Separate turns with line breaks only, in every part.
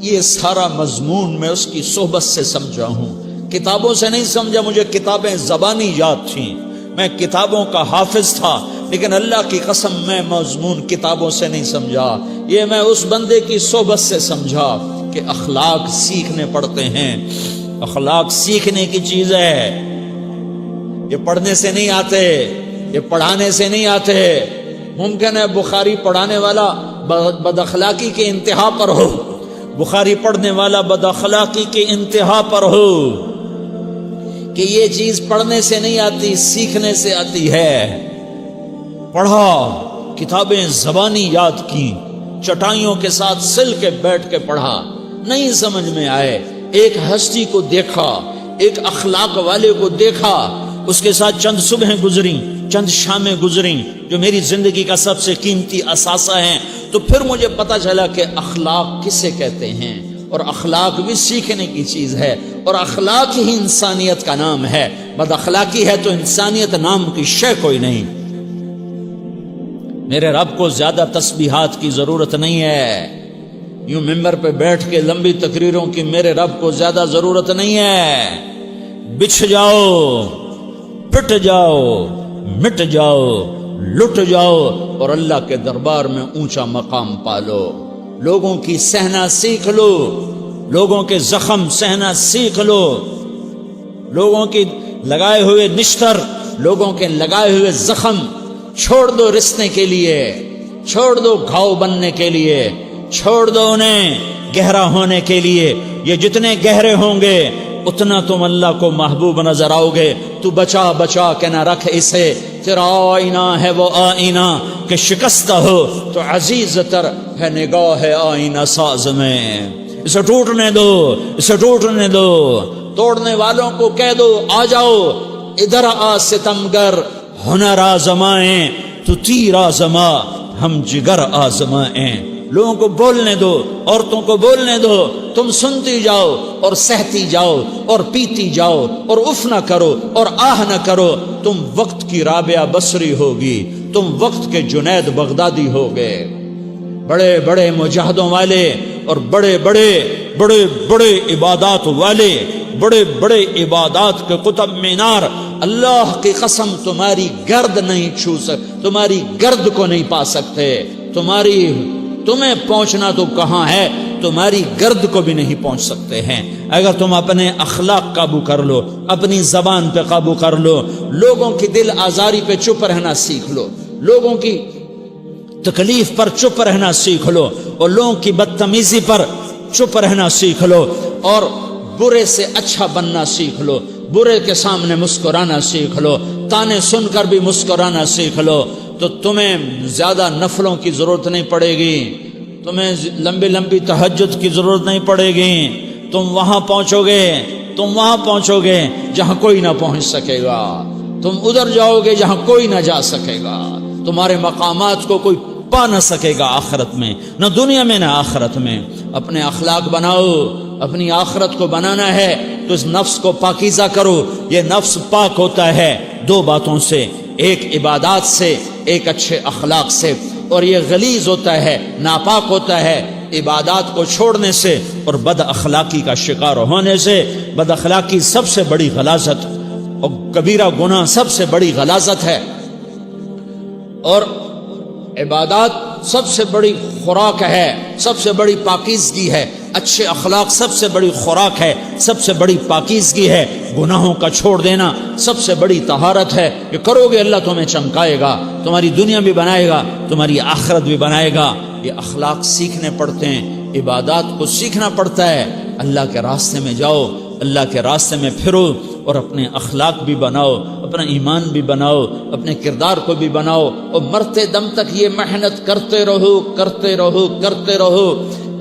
یہ سارا مضمون میں اس کی صحبت سے سمجھا ہوں، کتابوں سے نہیں سمجھا۔ مجھے کتابیں زبانی یاد تھیں، میں کتابوں کا حافظ تھا، لیکن اللہ کی قسم میں مضمون کتابوں سے نہیں سمجھا، یہ میں اس بندے کی صحبت سے سمجھا کہ اخلاق سیکھنے پڑتے ہیں۔ اخلاق سیکھنے کی چیز ہے، یہ پڑھنے سے نہیں آتے، یہ پڑھانے سے نہیں آتے۔ ممکن ہے بخاری پڑھانے والا بد اخلاقی کے انتہا پر ہو، بخاری پڑھنے والا بد اخلاقی کے انتہا پر ہو، کہ یہ چیز پڑھنے سے نہیں آتی، سیکھنے سے آتی ہے۔ پڑھا، کتابیں زبانی یاد کی، چٹائیوں کے ساتھ سل کے بیٹھ کے پڑھا، نہیں سمجھ میں آئے، ایک ہستی کو دیکھا، ایک اخلاق والے کو دیکھا، اس کے ساتھ چند صبحیں گزریں، چند شامیں گزریں جو میری زندگی کا سب سے قیمتی اثاثہ ہیں، تو پھر مجھے پتا چلا کہ اخلاق کسے کہتے ہیں، اور اخلاق بھی سیکھنے کی چیز ہے، اور اخلاق ہی انسانیت کا نام ہے۔ بد اخلاقی ہے تو انسانیت نام کی شے کوئی نہیں۔ میرے رب کو زیادہ تسبیحات کی ضرورت نہیں ہے، یوں ممبر پہ بیٹھ کے لمبی تقریروں کی میرے رب کو زیادہ ضرورت نہیں ہے۔ بچھ جاؤ، پٹ جاؤ، مٹ جاؤ، لٹ جاؤ، اور اللہ کے دربار میں اونچا مقام پالو۔ لوگوں کی سہنا سیکھ لو، لوگوں کے زخم سہنا سیکھ لو، لوگوں کی لگائے ہوئے نشتر، لوگوں کے لگائے ہوئے زخم چھوڑ دو رسنے کے لیے، چھوڑ دو گھاؤ بننے کے لیے، چھوڑ دو انہیں گہرا ہونے کے لیے۔ یہ جتنے گہرے ہوں گے اتنا تم اللہ کو محبوب نظر آؤ گے۔ تو بچا بچا کے نہ رکھ اسے، تیرا آئینہ ہے وہ آئینہ کہ شکستہ ہو تو عزیز تر ہے نگاہ آئینہ ساز میں۔ اسے ٹوٹنے دو، اسے ٹوٹنے دو۔ توڑنے والوں کو کہہ دو آ جاؤ ادھر آ ستمگر، ہنر آزمائیں تو تیر آزما، ہم جگر آزمائیں۔ لوگوں کو بولنے دو، عورتوں کو بولنے دو، تم سنتی جاؤ اور سہتی جاؤ اور پیتی جاؤ اور اف نہ کرو اور آہ نہ کرو۔ تم وقت کی رابعہ بصری ہوگی، تم وقت کے جنید بغدادی ہوگے۔ بڑے بڑے مجاہدوں والے اور بڑے بڑے بڑے بڑے عبادات والے، بڑے بڑے عبادات کے قطب مینار، اللہ کی قسم تمہاری گرد نہیں چھو سکتے، تمہاری گرد کو نہیں پا سکتے۔ تمہیں پہنچنا تو کہاں ہے، تمہاری گرد کو بھی نہیں پہنچ سکتے ہیں۔ اگر تم اپنے اخلاق قابو کر لو، اپنی زبان پہ قابو کر لو، لوگوں کی دل آزاری پہ چپ رہنا سیکھ لو، لوگوں کی تکلیف پر چپ رہنا سیکھ لو، اور لوگوں کی بدتمیزی پر چپ رہنا سیکھ لو، اور برے سے اچھا بننا سیکھ لو، برے کے سامنے مسکرانا سیکھ لو، تانے سن کر بھی مسکرانا سیکھ لو، تو تمہیں زیادہ نفلوں کی ضرورت نہیں پڑے گی، تمہیں لمبی لمبی تہجد کی ضرورت نہیں پڑے گی۔ تم وہاں پہنچو گے جہاں کوئی نہ پہنچ سکے گا، تم ادھر جاؤ گے جہاں کوئی نہ جا سکے گا، تمہارے مقامات کو کوئی پا نہ سکے گا آخرت میں، نہ دنیا میں نہ آخرت میں۔ اپنے اخلاق بناؤ، اپنی آخرت کو بنانا ہے تو اس نفس کو پاکیزہ کرو۔ یہ نفس پاک ہوتا ہے دو باتوں سے، ایک عبادات سے، ایک اچھے اخلاق سے، اور یہ غلیظ ہوتا ہے، ناپاک ہوتا ہے عبادات کو چھوڑنے سے اور بد اخلاقی کا شکار ہونے سے۔ بد اخلاقی سب سے بڑی غلاظت اور کبیرہ گناہ سب سے بڑی غلاظت ہے، اور عبادات سب سے بڑی خوراک ہے، سب سے بڑی پاکیزگی ہے۔ اچھے اخلاق سب سے بڑی خوراک ہے، سب سے بڑی پاکیزگی ہے۔ گناہوں کا چھوڑ دینا سب سے بڑی طہارت ہے۔ یہ کرو گے اللہ تمہیں چمکائے گا، تمہاری دنیا بھی بنائے گا، تمہاری آخرت بھی بنائے گا۔ یہ اخلاق سیکھنے پڑتے ہیں، عبادات کو سیکھنا پڑتا ہے۔ اللہ کے راستے میں جاؤ، اللہ کے راستے میں پھرو، اور اپنے اخلاق بھی بناؤ، اپنا ایمان بھی بناؤ، اپنے کردار کو بھی بناؤ، اور مرتے دم تک یہ محنت کرتے رہو کرتے رہو کرتے رہو۔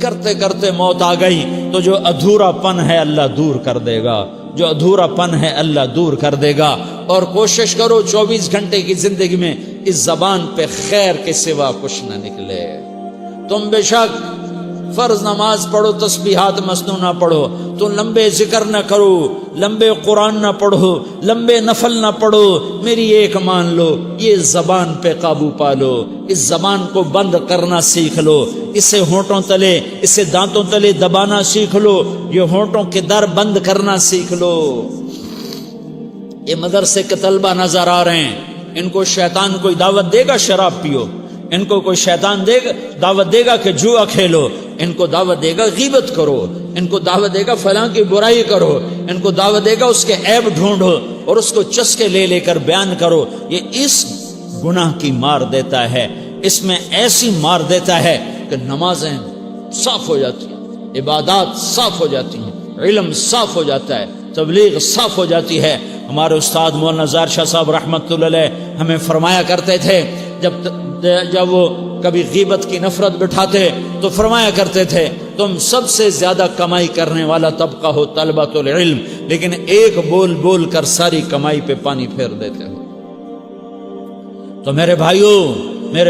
کرتے کرتے موت آ گئی تو جو ادھورا پن ہے اللہ دور کر دے گا، جو ادھورا پن ہے اللہ دور کر دے گا۔ اور کوشش کرو 24 گھنٹے کی زندگی میں اس زبان پہ خیر کے سوا کچھ نہ نکلے۔ تم بے شک فرض نماز پڑھو، تسبیحات مسنونہ پڑھو، تو لمبے ذکر نہ کرو، لمبے قرآن نہ پڑھو، لمبے نفل نہ پڑھو، میری ایک مان لو، یہ زبان پہ قابو پالو، اس زبان کو بند کرنا سیکھ لو، اسے ہونٹوں تلے، اسے دانتوں تلے دبانا سیکھ لو، یہ ہونٹوں کے در بند کرنا سیکھ لو۔ یہ مدرسے کے طلبہ نظر آ رہے ہیں، ان کو شیطان کوئی دعوت دے گا شراب پیو، ان کو کوئی شیطان دعوت دے گا کہ جوا کھیلو، ان کو دعوت دے گا غیبت کرو، ان کو دعوت دے گا فلاں کی برائی کرو، ان کو دعوت دے گا اس کے عیب ڈھونڈو اور اس کو چسکے لے لے کر بیان کرو۔ یہ اس گناہ کی مار دیتا ہے، اس میں ایسی مار دیتا ہے کہ نمازیں صاف ہو جاتی ہیں، عبادات صاف ہو جاتی ہیں، علم صاف ہو جاتا ہے، تبلیغ صاف ہو جاتی ہے۔ ہمارے استاد مولانا زار شاہ صاحب رحمۃ اللہ علیہ ہمیں فرمایا کرتے تھے، جب وہ کبھی غیبت کی نفرت بٹھاتے تو فرمایا کرتے تھے تم سب سے زیادہ کمائی کرنے والا طبقہ ہو طلبۃ العلم، لیکن ایک بول بول کر ساری کمائی پہ پانی پھیر دیتے ہو۔ تو میرے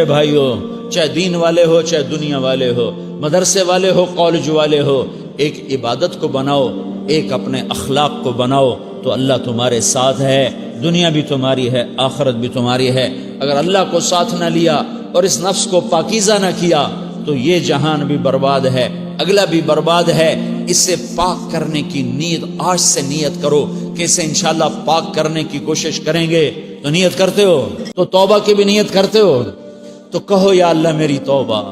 بھائیوں چاہے دین والے ہو چاہے دنیا والے ہو، مدرسے والے ہو کالج والے ہو، ایک عبادت کو بناؤ، ایک اپنے اخلاق کو بناؤ، تو اللہ تمہارے ساتھ ہے، دنیا بھی تمہاری ہے، آخرت بھی تمہاری ہے۔ اگر اللہ کو ساتھ نہ لیا اور اس نفس کو پاکیزہ نہ کیا تو یہ جہان بھی برباد ہے، اگلا بھی برباد ہے۔ اسے پاک کرنے کی نیت آج سے نیت کرو کہ اسے انشاءاللہ پاک کرنے کی کوشش کریں گے۔ تو نیت کرتے ہو تو توبہ کی بھی نیت کرتے ہو، تو کہو یا اللہ میری توبہ،